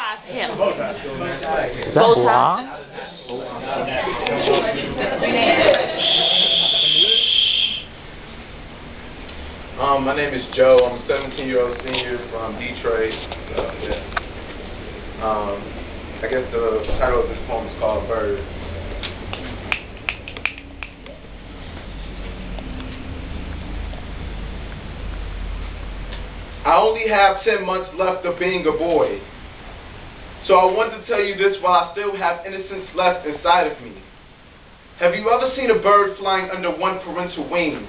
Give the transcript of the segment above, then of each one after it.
ties him. Is that blonde? My name is Joe. I'm a 17-year-old senior from Detroit. I guess the title of this poem is called Verge. I only have 10 months left of being a boy. So I want to tell you this while I still have innocence left inside of me. Have you ever seen a bird flying under one parental wing?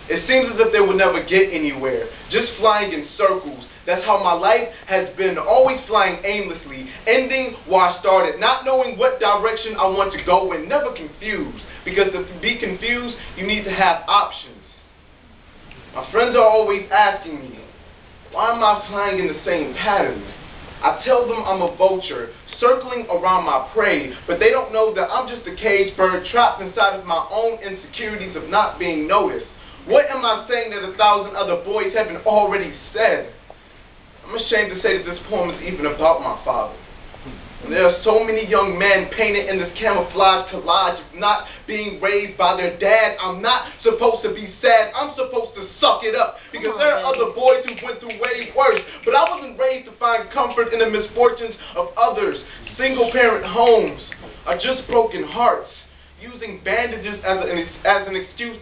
It seems as if they will never get anywhere, just flying in circles. That's how my life has been, always flying aimlessly, ending where I started, not knowing what direction I want to go in, never confused. Because to be confused, you need to have options. My friends are always asking me, why am I flying in the same pattern? I tell them I'm a vulture, circling around my prey, but they don't know that I'm just a caged bird trapped inside of my own insecurities of not being noticed. What am I saying that 1,000 other boys haven't already said? I'm ashamed to say that this poem is even about my father. And there are so many young men painted in this camouflage collage of not being raised by their dad. I'm not supposed to be sad. I'm supposed to suck it up. Because there are other boys who went through way worse. But I wasn't raised to find comfort in the misfortunes of others. Single-parent homes are just broken hearts, using bandages as an excuse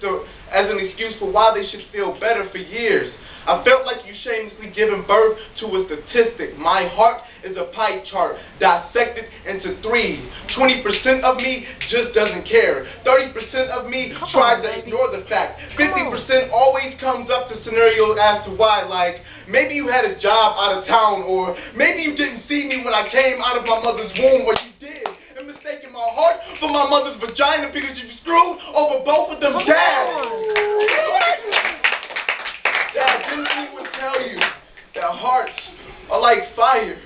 for why they should feel better for years. I felt like you shamelessly giving birth to a statistic. My heart is a pie chart, dissected into 3. 20% of me just doesn't care. 30% of me tries to ignore the fact. 50% always comes up to scenarios as to why, like, maybe you had a job out of town, or maybe you didn't see me when I came out of my mother's womb, or you did, and mistaking my heart for my mother's vagina because you screwed over both of them dads. Dad, didn't anyone tell you that hearts are like fire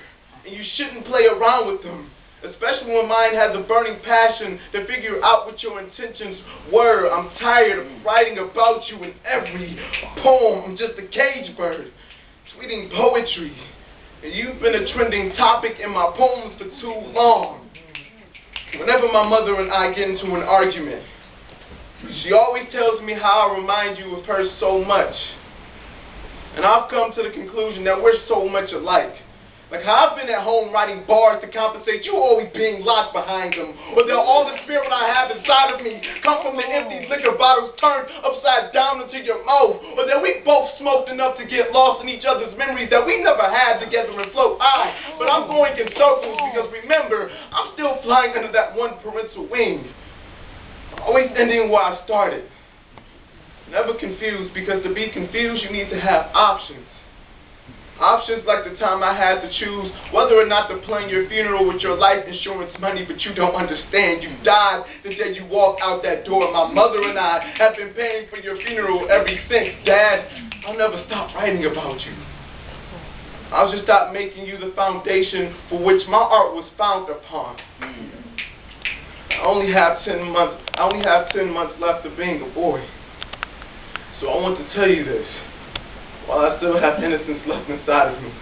and you shouldn't play around with them? Especially when mine has a burning passion to figure out what your intentions were. I'm tired of writing about you in every poem. I'm just a cage bird, tweeting poetry. And you've been a trending topic in my poems for too long. Whenever my mother and I get into an argument, she always tells me how I remind you of her so much. And I've come to the conclusion that we're so much alike. Like how I've been at home writing bars to compensate, you always being locked behind them. Or that all the spirit I have inside of me come from the empty liquor bottles turned upside down into your mouth. Or that we both smoked enough to get lost in each other's memories that we never had together and float high. But I'm going in circles because remember, I'm still flying under that one parental wing. Always ending where I started. Never confused, because to be confused, you need to have options. Options like the time I had to choose whether or not to plan your funeral with your life insurance money, but you don't understand. You died the day you walked out that door. My mother and I have been paying for your funeral ever since. Dad, I'll never stop writing about you. I'll just stop making you the foundation for which my art was found upon. I only have 10 months left of being a boy. So I want to tell you this, while I still have innocence left inside of me.